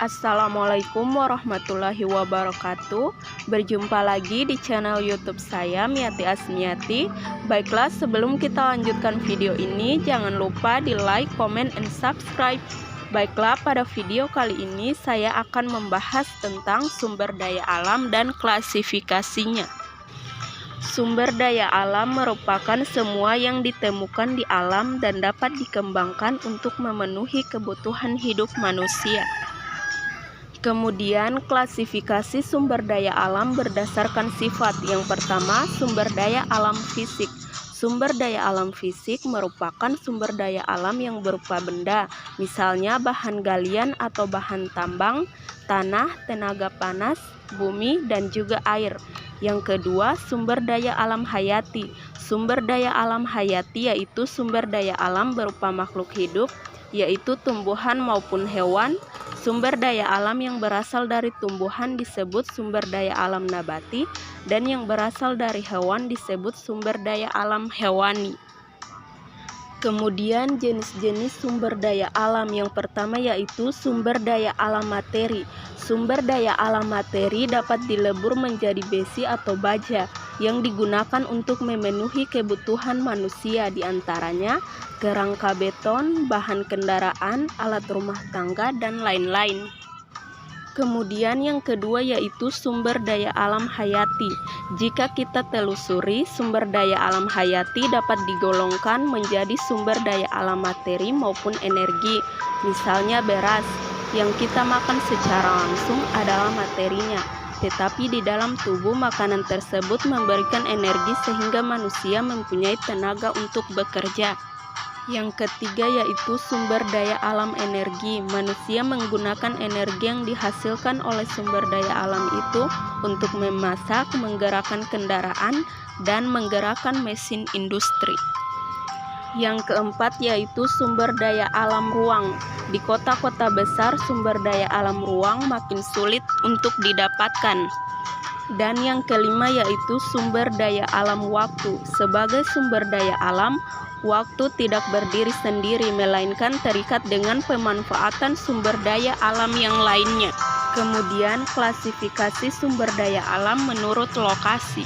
Assalamualaikum warahmatullahi wabarakatuh. Berjumpa lagi di channel YouTube saya, Miati Asmiati. Baiklah, sebelum kita lanjutkan video ini, jangan lupa di like, comment, and subscribe. Baiklah, pada video kali ini saya akan membahas tentang sumber daya alam dan klasifikasinya. Sumber daya alam merupakan semua yang ditemukan di alam dan dapat dikembangkan untuk memenuhi kebutuhan hidup manusia. Kemudian, klasifikasi sumber daya alam berdasarkan sifat. Yang pertama, sumber daya alam fisik. Sumber daya alam fisik merupakan sumber daya alam yang berupa benda, misalnya bahan galian atau bahan tambang, tanah, tenaga panas, bumi, dan juga air. Yang kedua, sumber daya alam hayati. Sumber daya alam hayati yaitu sumber daya alam berupa makhluk hidup, yaitu tumbuhan maupun hewan. Sumber daya alam yang berasal dari tumbuhan disebut sumber daya alam nabati, dan yang berasal dari hewan disebut sumber daya alam hewani. Kemudian jenis-jenis sumber daya alam yang pertama yaitu sumber daya alam materi. Sumber daya alam materi dapat dilebur menjadi besi atau baja yang digunakan untuk memenuhi kebutuhan manusia, diantaranya kerangka beton, bahan kendaraan, alat rumah tangga, dan lain-lain. Kemudian yang kedua yaitu sumber daya alam hayati. Jika kita telusuri, sumber daya alam hayati dapat digolongkan menjadi sumber daya alam materi maupun energi. Misalnya beras, yang kita makan secara langsung adalah materinya, tetapi di dalam tubuh makanan tersebut memberikan energi sehingga manusia mempunyai tenaga untuk bekerja. Yang ketiga yaitu sumber daya alam energi. Manusia menggunakan energi yang dihasilkan oleh sumber daya alam itu untuk memasak, menggerakkan kendaraan, dan menggerakkan mesin industri. Yang keempat yaitu sumber daya alam ruang. Di kota-kota besar sumber daya alam ruang makin sulit untuk didapatkan. Dan yang kelima yaitu sumber daya alam waktu. Sebagai sumber daya alam, waktu tidak berdiri sendiri, melainkan terikat dengan pemanfaatan sumber daya alam yang lainnya. Kemudian, klasifikasi sumber daya alam menurut lokasi.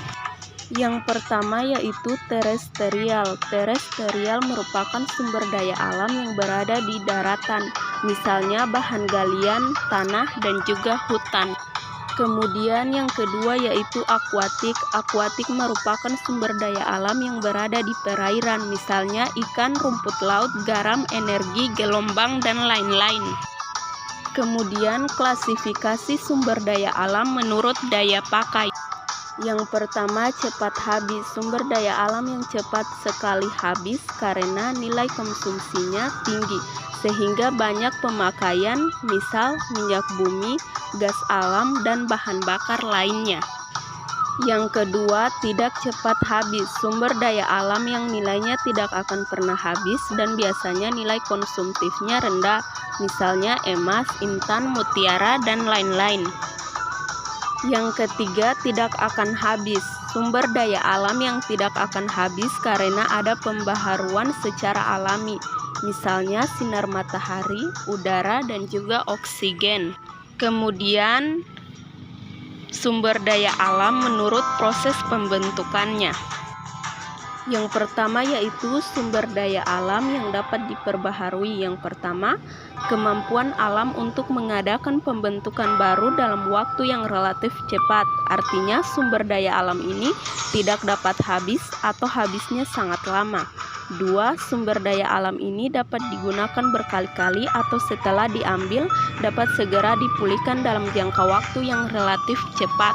Yang pertama yaitu terestrial. Terestrial merupakan sumber daya alam yang berada di daratan, misalnya bahan galian, tanah, dan juga hutan. Kemudian yang kedua yaitu akuatik. Akuatik merupakan sumber daya alam yang berada di perairan, misalnya ikan, rumput laut, garam, energi, gelombang, dan lain-lain. Kemudian klasifikasi sumber daya alam menurut daya pakai. Yang pertama, cepat habis. Sumber daya alam yang cepat sekali habis karena nilai konsumsinya tinggi, sehingga banyak pemakaian, misal minyak bumi, gas alam, dan bahan bakar lainnya. Yang kedua, tidak cepat habis. Sumber daya alam yang nilainya tidak akan pernah habis dan biasanya nilai konsumtifnya rendah, misalnya emas, intan, mutiara, dan lain-lain. Yang ketiga, tidak akan habis. Sumber daya alam yang tidak akan habis karena ada pembaharuan secara alami, misalnya sinar matahari, udara, dan juga oksigen. Kemudian, sumber daya alam menurut proses pembentukannya. Yang pertama yaitu sumber daya alam yang dapat diperbaharui. Yang pertama, kemampuan alam untuk mengadakan pembentukan baru dalam waktu yang relatif cepat. Artinya sumber daya alam ini tidak dapat habis atau habisnya sangat lama. 2. Sumber daya alam ini dapat digunakan berkali-kali atau setelah diambil dapat segera dipulihkan dalam jangka waktu yang relatif cepat.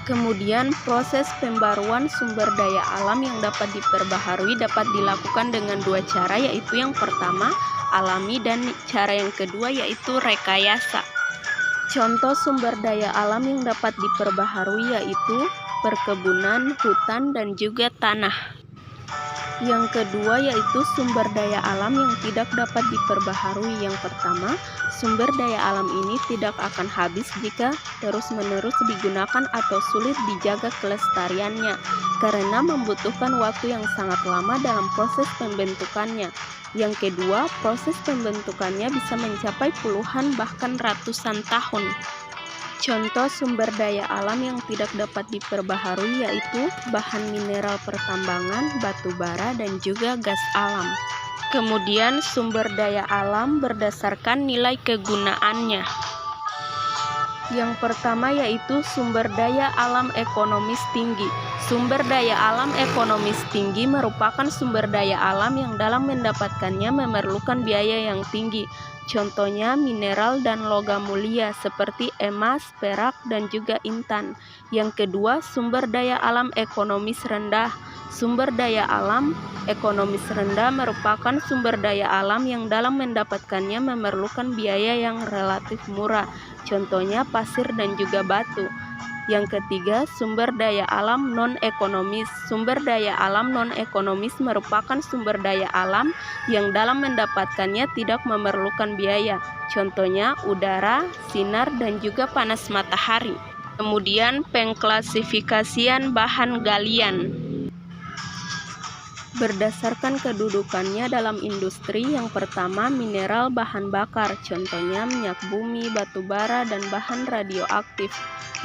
Kemudian proses pembaruan sumber daya alam yang dapat diperbaharui dapat dilakukan dengan dua cara, yaitu yang pertama alami dan cara yang kedua yaitu rekayasa. Contoh sumber daya alam yang dapat diperbaharui yaitu perkebunan, hutan, dan juga tanah. Yang kedua yaitu sumber daya alam yang tidak dapat diperbaharui. Yang pertama, sumber daya alam ini tidak akan habis jika terus-menerus digunakan atau sulit dijaga kelestariannya, karena membutuhkan waktu yang sangat lama dalam proses pembentukannya. Yang kedua, proses pembentukannya bisa mencapai puluhan bahkan ratusan tahun. Contoh sumber daya alam yang tidak dapat diperbaharui yaitu bahan mineral pertambangan, batu bara, dan juga gas alam. Kemudian sumber daya alam berdasarkan nilai kegunaannya. Yang pertama yaitu sumber daya alam ekonomis tinggi. Sumber daya alam ekonomis tinggi merupakan sumber daya alam yang dalam mendapatkannya memerlukan biaya yang tinggi. Contohnya mineral dan logam mulia seperti emas, perak, dan juga intan. Yang kedua, sumber daya alam ekonomis rendah. Sumber daya alam ekonomis rendah merupakan sumber daya alam yang dalam mendapatkannya memerlukan biaya yang relatif murah. Contohnya pasir dan juga batu. Yang ketiga, sumber daya alam non-ekonomis. Sumber daya alam non-ekonomis merupakan sumber daya alam yang dalam mendapatkannya tidak memerlukan biaya. Contohnya udara, sinar, dan juga panas matahari. Kemudian pengklasifikasian bahan galian. Berdasarkan kedudukannya dalam industri, yang pertama mineral bahan bakar, contohnya minyak bumi, batu bara, dan bahan radioaktif.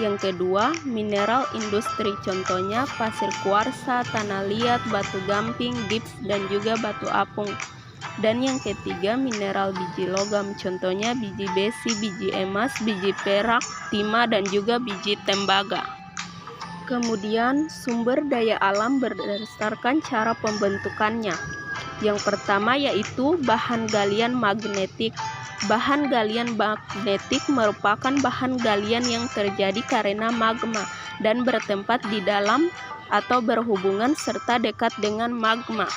Yang kedua, mineral industri, contohnya pasir kuarsa, tanah liat, batu gamping, gips, dan juga batu apung. Dan yang ketiga, mineral biji logam, contohnya biji besi, biji emas, biji perak, timah, dan juga biji tembaga. Kemudian sumber daya alam berdasarkan cara pembentukannya. Yang pertama yaitu bahan galian magnetik. Bahan galian magnetik merupakan bahan galian yang terjadi karena magma dan bertempat di dalam atau berhubungan serta dekat dengan magma.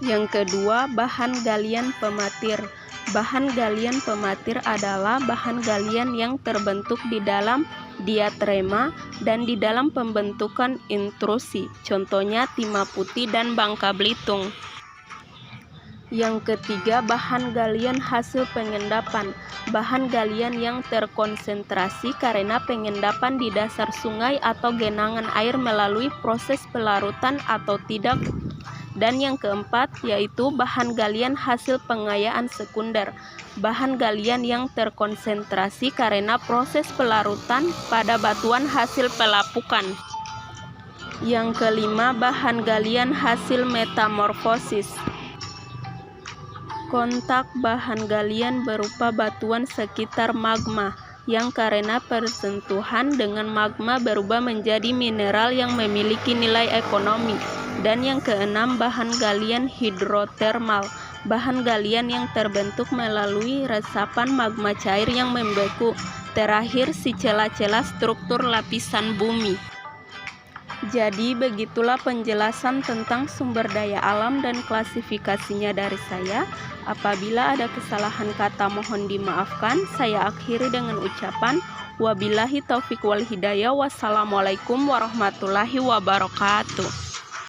Yang kedua, bahan galian pematir. Bahan galian pematir adalah bahan galian yang terbentuk di dalam diatrema dan di dalam pembentukan intrusi, contohnya timah putih dan Bangka Belitung. Yang ketiga, bahan galian hasil pengendapan. Bahan galian yang terkonsentrasi karena pengendapan di dasar sungai atau genangan air melalui proses pelarutan atau tidak. Dan yang keempat yaitu bahan galian hasil pengayaan sekunder. Bahan galian yang terkonsentrasi karena proses pelarutan pada batuan hasil pelapukan. Yang kelima, bahan galian hasil metamorfosis. Kontak bahan galian berupa batuan sekitar magma yang karena persentuhan dengan magma berubah menjadi mineral yang memiliki nilai ekonomi. Dan yang keenam, bahan galian hidrotermal. Bahan galian yang terbentuk melalui resapan magma cair yang membeku. Terakhir, si celah-celah struktur lapisan bumi. Jadi begitulah penjelasan tentang sumber daya alam dan klasifikasinya dari saya. Apabila ada kesalahan kata mohon dimaafkan. Saya akhiri dengan ucapan wabillahi taufik wal hidayah. Wassalamualaikum warahmatullahi wabarakatuh.